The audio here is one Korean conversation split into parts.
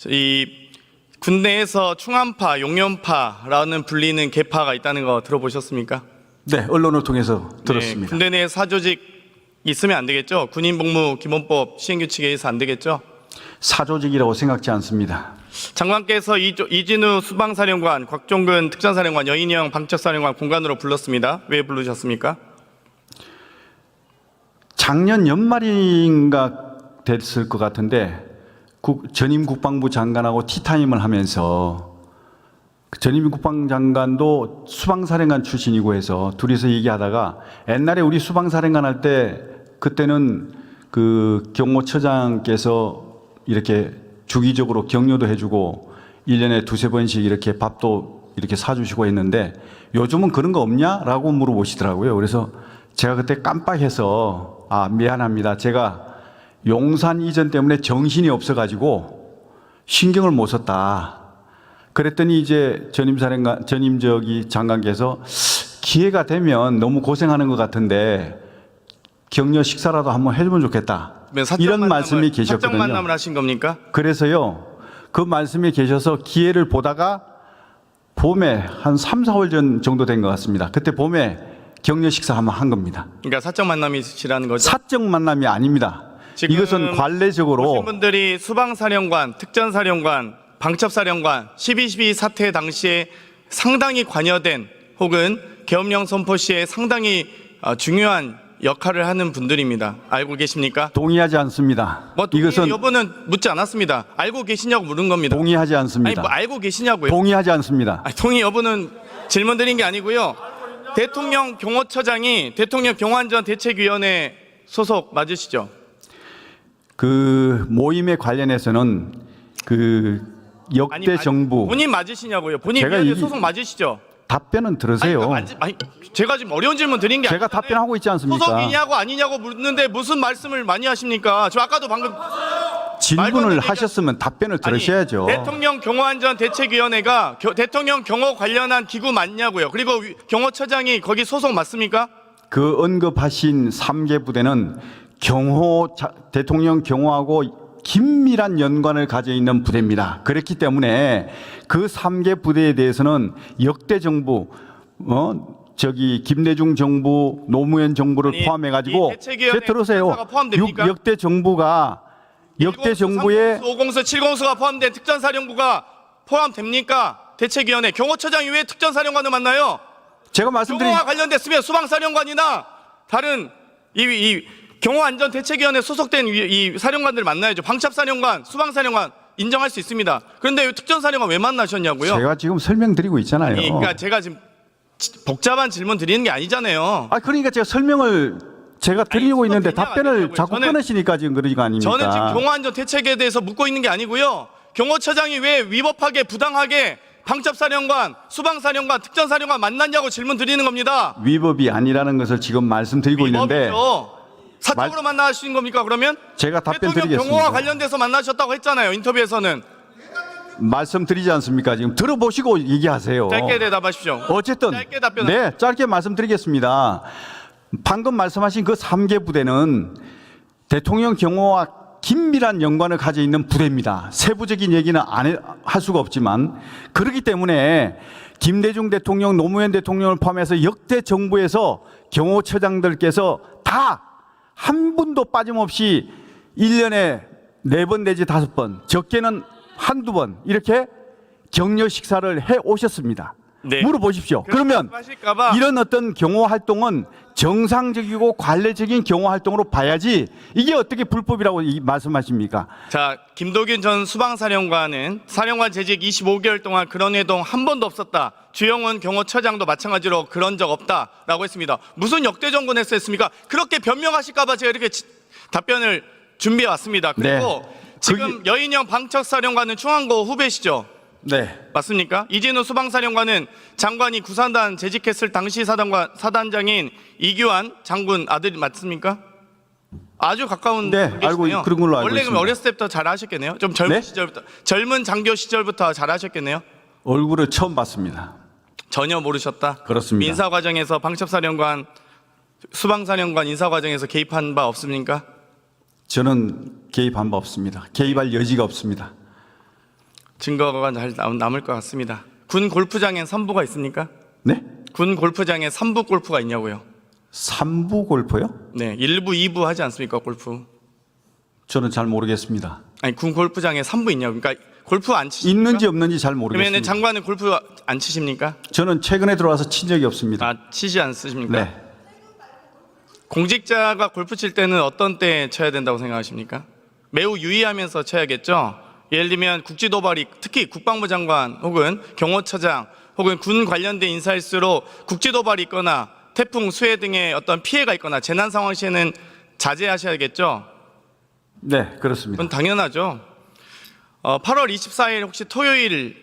이 군내에서 충암파, 용연파라는 불리는 계파가 있다는 거 들어보셨습니까? 네, 언론을 통해서 네, 들었습니다. 군대 내에 사조직 있으면 안 되겠죠? 군인복무기본법 시행규칙에 의해서 안 되겠죠? 사조직이라고 생각지 않습니다. 장관께서 이진우 수방사령관, 곽종근 특전사령관, 여인영 방첩사령관 공관으로 불렀습니다. 왜 부르셨습니까? 작년 연말인가 됐을 것 같은데 전임 국방부 장관하고 티타임을 하면서 전임 국방장관도 수방사령관 출신이고 해서 둘이서 얘기하다가 옛날에 우리 수방사령관 할 때 그때는 그 경호처장께서 이렇게 주기적으로 격려도 해주고 1년에 두세 번씩 이렇게 밥도 이렇게 사주시고 했는데 요즘은 그런 거 없냐라고 물어보시더라고요. 그래서 제가 그때 깜빡해서 미안합니다. 제가 용산 이전 때문에 정신이 없어가지고 신경을 못 썼다. 그랬더니 이제 전임 장관께서 기회가 되면 너무 고생하는 것 같은데 격려 식사라도 한번 해주면 좋겠다. 이런 말씀이 계셨거든요. 사적 만남을 하신 겁니까? 그래서요, 그 말씀이 계셔서 기회를 보다가 봄에 한 3, 4월 전 정도 된 것 같습니다. 그때 봄에 격려 식사 한번 한 겁니다. 그러니까 사적 만남이시라는 거죠? 사적 만남이 아닙니다. 이것은 관례적으로 오신 분들이 수방사령관, 특전사령관, 방첩사령관 12.12 사태 당시에 상당히 관여된 혹은 계엄령 선포 시에 상당히 중요한 역할을 하는 분들입니다. 알고 계십니까? 동의하지 않습니다. 이것은 여부는 묻지 않았습니다. 알고 계시냐고 물은 겁니다. 동의하지 않습니다. 아니, 알고 계시냐고요? 동의하지 않습니다. 동의 여부는 질문 드린 게 아니고요. 대통령 경호처장이 대통령 경호안전대책위원회 소속 맞으시죠? 그 모임에 관련해서는 그 역대 정부 본인 맞으시냐고요? 본인 위원회 소속 맞으시죠? 답변은 들으세요. 제가 지금 어려운 질문 드린 게 제가 아니잖아요. 답변하고 있지 않습니까? 소속이냐고 아니냐고 묻는데 무슨 말씀을 많이 하십니까? 저 아까도 방금 질문을 하셨으면 답변을 들으셔야죠. 대통령 경호안전대책위원회가 대통령 경호 관련한 기구 맞냐고요? 그리고 경호처장이 거기 소속 맞습니까? 그 언급하신 3개 부대는 대통령 경호하고 긴밀한 연관을 가져 있는 부대입니다. 그렇기 때문에 그 3개 부대에 대해서는 역대 정부, 김대중 정부, 노무현 정부를 포함해 가지고 들으세요. 역대 정부의 5공수, 7공수가 포함된 특전사령부가 포함됩니까? 대책위원회 경호처장이 왜 특전사령관을 만나요? 제가 말씀드린 경호와 관련됐으면 수방사령관이나 다른 이 경호안전대책위원회 소속된 이 사령관들 만나야죠. 방첩사령관, 수방사령관 인정할 수 있습니다. 그런데 특전사령관 왜 만나셨냐고요? 제가 지금 설명드리고 있잖아요. 그러니까 제가 지금 복잡한 질문 드리는 게 아니잖아요. 그러니까 제가 설명을 드리고 있는데 답변을 자꾸 끊으시니까 지금 그러는 거 아닙니까? 저는 지금 경호안전대책에 대해서 묻고 있는 게 아니고요. 경호처장이 왜 위법하게 부당하게 방첩사령관, 수방사령관, 특전사령관 만났냐고 질문 드리는 겁니다. 위법이 아니라는 것을 지금 말씀드리고 있는데 사적으로 만나신 겁니까 그러면? 제가 답변 대통령 드리겠습니다. 경호와 관련돼서 만나셨다고 했잖아요. 인터뷰에서는. 말씀드리지 않습니까? 지금 들어보시고 얘기하세요. 짧게 대답하십시오. 어쨌든 짧게 답변. 네, 짧게 말씀드리겠습니다. 방금 말씀하신 그 3개 부대는 대통령 경호와 긴밀한 연관을 가져 있는 부대입니다. 세부적인 얘기는 할 수가 없지만 그렇기 때문에 김대중 대통령, 노무현 대통령을 포함해서 역대 정부에서 경호처장들께서 다 한 분도 빠짐없이 1년에 4번 내지 5번, 적게는 한두 번 이렇게 격려 식사를 해 오셨습니다. 네. 물어보십시오. 그러면 이런 어떤 경호 활동은 정상적이고 관례적인 경호 활동으로 봐야지 이게 어떻게 불법이라고 말씀하십니까? 자, 김도균 전 수방사령관은 사령관 재직 25개월 동안 그런 회동 한 번도 없었다. 주영훈 경호처장도 마찬가지로 그런 적 없다라고 했습니다. 무슨 역대 정권 했습니까? 그렇게 변명하실까 봐 제가 이렇게 답변을 준비해 왔습니다. 그리고 지금 여인영 방첩사령관은 충안고 후배시죠? 네. 맞습니까? 이진우 수방사령관은 장관이 구산단 재직했을 당시 사단장인 이규환 장군 아들이 맞습니까? 아주 가까운 알고 그런 걸로 알고 원래 있습니다. 어렸을 때부터 잘 하셨겠네요. 좀 젊은 시절부터 젊은 장교 시절부터 잘 하셨겠네요. 얼굴을 처음 봤습니다. 전혀 모르셨다. 그렇습니다. 인사 과정에서 방첩사령관, 수방사령관 인사 과정에서 개입한 바 없습니까? 저는 개입한 바 없습니다. 개입할 여지가 없습니다. 증거가 잘 남을 것 같습니다. 군 골프장엔 선부가 있습니까? 네? 군 골프장에 3부 골프가 있냐고요? 3부 골프요? 네, 1부, 2부 하지 않습니까, 골프? 저는 잘 모르겠습니다. 아니, 군 골프장에 3부 있냐고. 그러니까 골프 안 치십니까? 있는지 없는지 잘 그러면 모르겠습니다. 장관은 골프 안 치십니까? 저는 최근에 들어와서 친 적이 없습니다. 아, 치지 않으십니까? 네. 공직자가 골프 칠 때는 어떤 때 쳐야 된다고 생각하십니까? 매우 유의하면서 쳐야겠죠? 예를 들면 국지도발이, 특히 국방부 장관 혹은 경호처장 혹은 군 관련된 인사일수록 국지도발이 있거나 태풍, 수해 등의 어떤 피해가 있거나 재난 상황 시에는 자제하셔야겠죠? 네, 그렇습니다. 그건 당연하죠. 8월 24일 혹시 토요일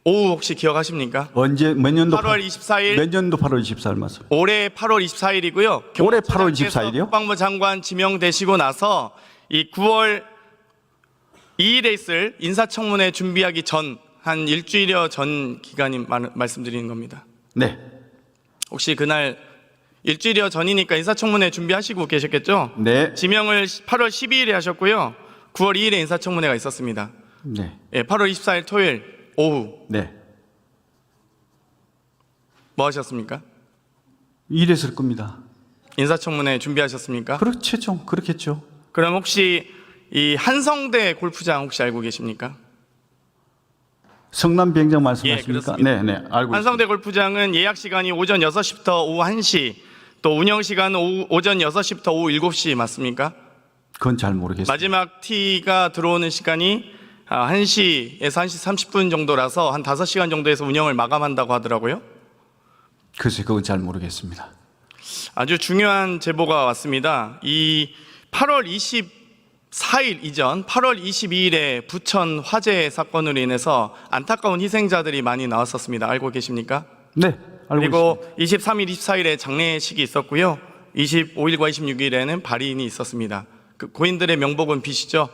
오후 혹시 기억하십니까? 언제 몇 년도 8월 24일 몇 년도 8월 24일 맞습니다. 올해 8월 24일이고요. 올해 8월 24일 이요? 국방부 장관 지명되시고 나서 이 9월 2일에 있을 인사청문회 준비하기 전 한 일주일여 전 기간이 말씀드리는 겁니다. 네. 혹시 그날 일주일여 전이니까 인사청문회 준비하시고 계셨겠죠? 네. 지명을 8월 12일에 하셨고요. 9월 2일에 인사청문회가 있었습니다. 네. 예, 8월 24일 토요일 오후 네. 뭐 하셨습니까? 이랬을 겁니다. 인사청문회 준비하셨습니까? 그렇겠죠. 그렇겠죠. 그럼 혹시 이 한성대 골프장 혹시 알고 계십니까? 성남 비행장 예, 말씀하십니까? 그렇습니다. 네, 네. 알고 한성대 골프장은 예약 시간이 오전 6시부터 오후 1시, 또 운영 시간은 오전 6시부터 오후 7시 맞습니까? 있습니다. 그건 잘 모르겠습니다. 마지막 티가 들어오는 시간이 1시에서 1시 30분 정도라서 한 5시간 정도에서 운영을 마감한다고 하더라고요. 글쎄 그건 잘 모르겠습니다. 아주 중요한 제보가 왔습니다. 이 8월 24일 이전 8월 22일에 부천 화재 사건으로 인해서 안타까운 희생자들이 많이 나왔었습니다. 알고 계십니까? 네, 알고 그리고 있습니다. 23일, 24일에 장례식이 있었고요. 25일과 26일에는 발인이 있었습니다. 그 고인들의 명복은 비시죠?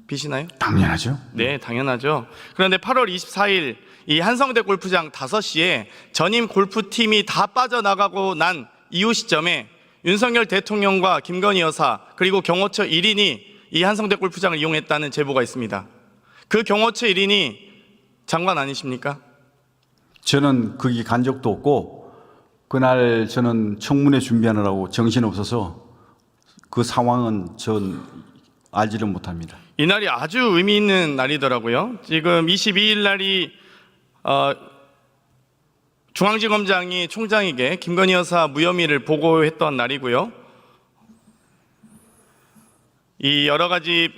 비시나요? 당연하죠. 네, 당연하죠. 그런데 8월 24일 이 한성대 골프장 5시에 전임 골프팀이 다 빠져나가고 난 이후 시점에 윤석열 대통령과 김건희 여사 그리고 경호처 1인이 이 한성대 골프장을 이용했다는 제보가 있습니다. 그 경호처 1인이 장관 아니십니까? 저는 거기 간 적도 없고 그날 저는 청문회 준비하느라고 정신없어서 그 상황은 전 알지를 못합니다. 이날이 아주 의미 있는 날이더라고요. 지금 22일 날이 중앙지검장이 총장에게 김건희 여사 무혐의를 보고했던 날이고요. 이 여러 가지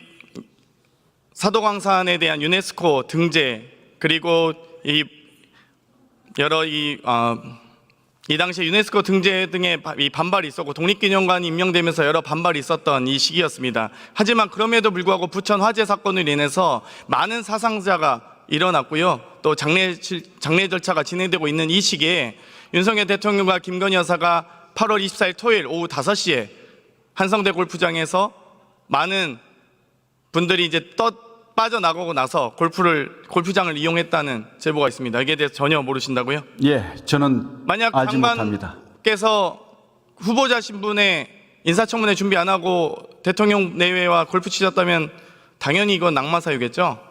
사도광산에 대한 유네스코 등재 그리고 이 여러 이 당시에 유네스코 등재 등의 이 반발이 있었고 독립기념관이 임명되면서 여러 반발이 있었던 이 시기였습니다. 하지만 그럼에도 불구하고 부천 화재 사건으로 인해서 많은 사상자가 일어났고요. 또 장례 절차가 진행되고 있는 이 시기에 윤석열 대통령과 김건희 여사가 8월 24일 토요일 오후 5시에 한성대 골프장에서 많은 분들이 이제 빠져나가고 나서 골프장을 이용했다는 제보가 있습니다. 이게 대해서 전혀 모르신다고요? 예, 저는 만약 알지 못합니다. 장관께서 후보자 신분에 인사청문회 준비 안 하고 대통령 내외와 골프 치셨다면 당연히 이건 낙마 사유겠죠?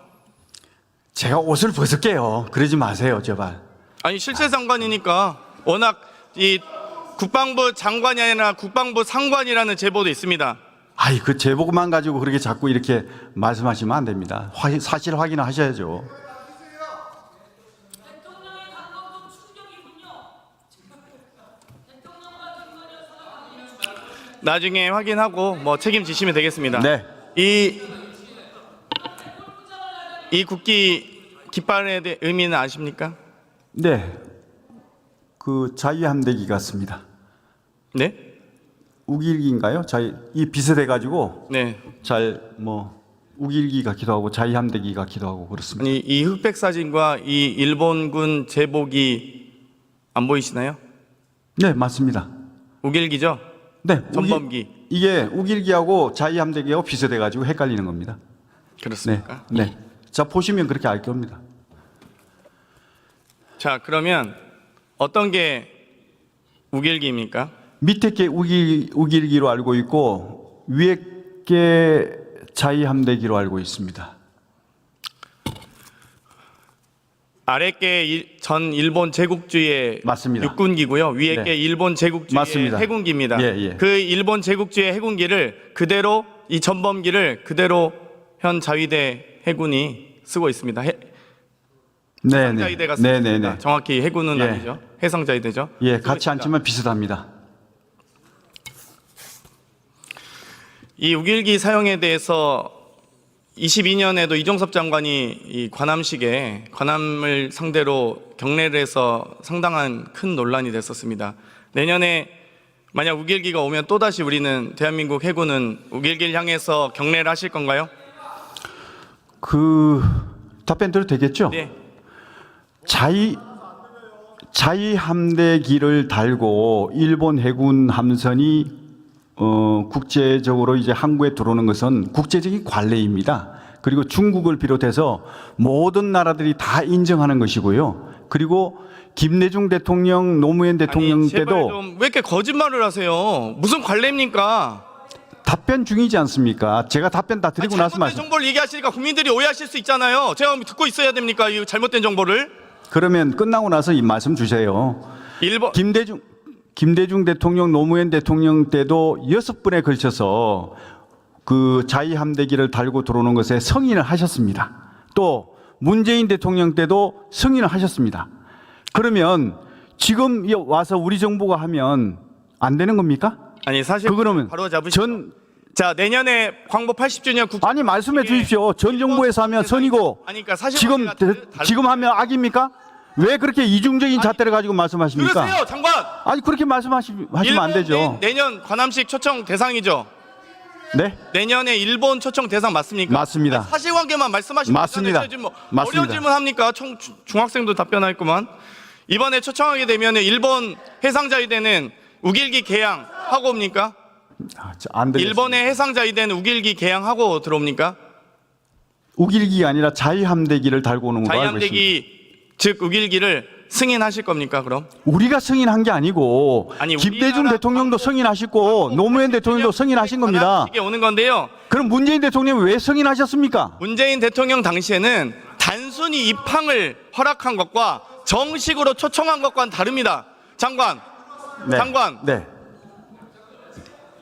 제가 옷을 벗을게요. 그러지 마세요, 제발. 아니 실세 장관이니까 워낙 이 국방부 장관이 아니라 국방부 상관이라는 제보도 있습니다. 아이, 그 제보만 가지고 그렇게 자꾸 이렇게 말씀하시면 안 됩니다. 사실 확인을 하셔야죠. 나중에 확인하고 뭐 책임지시면 되겠습니다. 네. 이 국기 깃발에 대해 의미는 아십니까? 네. 그 자유함대기 같습니다. 네? 우길기인가요? 이 비슷해 가지고 네. 잘 뭐 우길기 같기도 하고 자유함대기 같기도 하고 그렇습니다. 아니 이 흑백 사진과 이 일본군 제복이 안 보이시나요? 네, 맞습니다. 우길기죠? 네, 전범기. 이게 우길기하고 자유함대기하고 비슷해 가지고 헷갈리는 겁니다. 그렇습니까? 네. 네. 자, 보시면 그렇게 알 겁니다. 자, 그러면 어떤 게 우길기입니까? 밑에 게 우길기로 알고 있고 위에 게 자유함대기로 알고 있습니다. 아래 게 전 일본 제국주의 맞습니다. 육군기고요. 위에 네. 게 일본 제국주의 맞습니다. 해군기입니다. 예, 예. 그 일본 제국주의 해군기를 그대로 이 전범기를 그대로 현 자위대 해군이 쓰고 있습니다. 해상자위대가 쓰고 있습니다. 정확히 해군은 예. 아니죠. 해상자위대죠. 예, 쓰고 같이 있습니다. 앉지만 비슷합니다. 이 우길기 사용에 대해서 22년에도 이종섭 장관이 이 관함식에 관함을 상대로 경례를 해서 상당한 큰 논란이 됐었습니다. 내년에 만약 우길기가 오면 또다시 우리는 대한민국 해군은 우길기를 향해서 경례를 하실 건가요? 그 답변 드려도 되겠죠? 네. 자위 함대기를 달고 일본 해군 함선이 국제적으로 이제 항구에 들어오는 것은 국제적인 관례입니다. 그리고 중국을 비롯해서 모든 나라들이 다 인정하는 것이고요. 그리고 김대중 대통령, 노무현 대통령 아니, 제발 때도 좀 왜 이렇게 거짓말을 하세요? 무슨 관례입니까? 답변 중이지 않습니까? 제가 답변 다 드리고 나서 잘못된 말씀. 정보를 얘기하시니까 국민들이 오해하실 수 있잖아요. 제가 듣고 있어야 됩니까? 이 잘못된 정보를? 그러면 끝나고 나서 이 말씀 주세요. 일본 김대중 대통령, 노무현 대통령 때도 6번에 걸쳐서 그 자위 함대기를 달고 들어오는 것에 승인을 하셨습니다. 또 문재인 대통령 때도 승인을 하셨습니다. 그러면 지금 와서 우리 정부가 하면 안 되는 겁니까? 아니 사실 그거는 바로 잡으시죠. 자 내년에 광복 80주년 국 아니 말씀해 주십시오. 전 정부에서 하면 선이고 아니 그러니까 사실 지금 하면 악입니까? 왜 그렇게 이중적인 잣대를 가지고 말씀하십니까? 들으세요 장관. 아니 그렇게 말씀하시면 안 되죠. 내년 관함식 초청 대상이죠. 네? 내년에 일본 초청 대상 맞습니까? 맞습니다. 아니, 사실관계만 말씀하시면 맞습니다. 되잖아요. 지금 뭐 맞습니다. 어려운 질문 합니까? 중학생도 답변했구만. 이번에 초청하게 되면 일본 해상자위대는 우길기 개항하고 옵니까? 안 되겠습니다. 일본의 해상자위대는 우길기 개항하고 들어옵니까? 우길기가 아니라 자위함대기를 달고 오는 걸로 알고 있습니다. 자위함대기 즉 우길기를 승인하실 겁니까 그럼? 우리가 승인한 게 아니고 아니, 김대중 우리나라 대통령도 승인하셨고 노무현 대통령도 승인하신 겁니다. 이게 오는 건데요. 그럼 문재인 대통령이 왜 승인하셨습니까? 문재인 대통령 당시에는 단순히 입항을 허락한 것과 정식으로 초청한 것과는 다릅니다. 장관, 네. 장관. 네.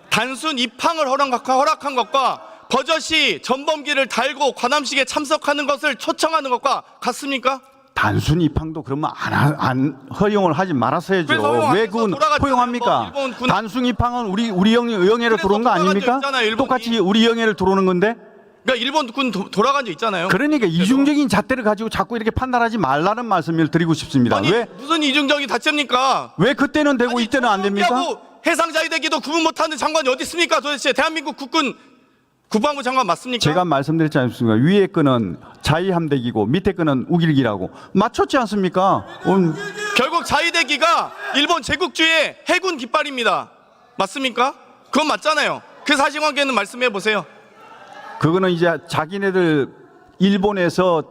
단순 입항을 허락한 것과 버젓이 전범기를 달고 관함식에 참석하는 것을 초청하는 것과 같습니까? 단순 입항도 그러면 안 허용을 하지 말았어야죠. 그래서 허용 안 왜 해서 그건 돌아갔잖아요. 허용합니까? 일본 군- 단순 입항은 우리 영해를 그래서 들어온 거 돌아간 적 아닙니까? 있잖아요, 일본이. 똑같이 우리 영해를 들어오는 건데. 그러니까 일본 군 돌아간 적 있잖아요. 그러니까 이중적인 잣대를 가지고 자꾸 이렇게 판단하지 말라는 말씀을 드리고 싶습니다. 아니 왜 무슨 이중적이 닫습니까? 그때는 되고 이때는 안 됩니까? 해상자위대기도 구분 못하는 장관이 어디 있습니까? 도대체 대한민국 국군 국방부 장관 맞습니까? 제가 말씀드렸지 않습니까? 위에 거는 자위함대기고 밑에 거는 우길기라고 맞췄지 않습니까? 결국 자위대기가 일본 제국주의 해군 깃발입니다. 맞습니까? 그건 맞잖아요. 그 사실관계는 말씀해 보세요. 그거는 이제 자기네들 일본에서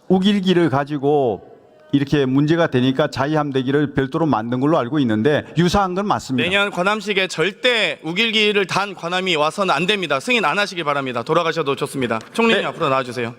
우길기를 가지고 이렇게 문제가 되니까 자위함대기를 별도로 만든 걸로 알고 있는데 유사한 건 맞습니다. 내년 관함식에 절대 우길기를 단 관함이 와서는 안 됩니다. 승인 안 하시길 바랍니다. 돌아가셔도 좋습니다. 총리님 네. 앞으로 나와주세요.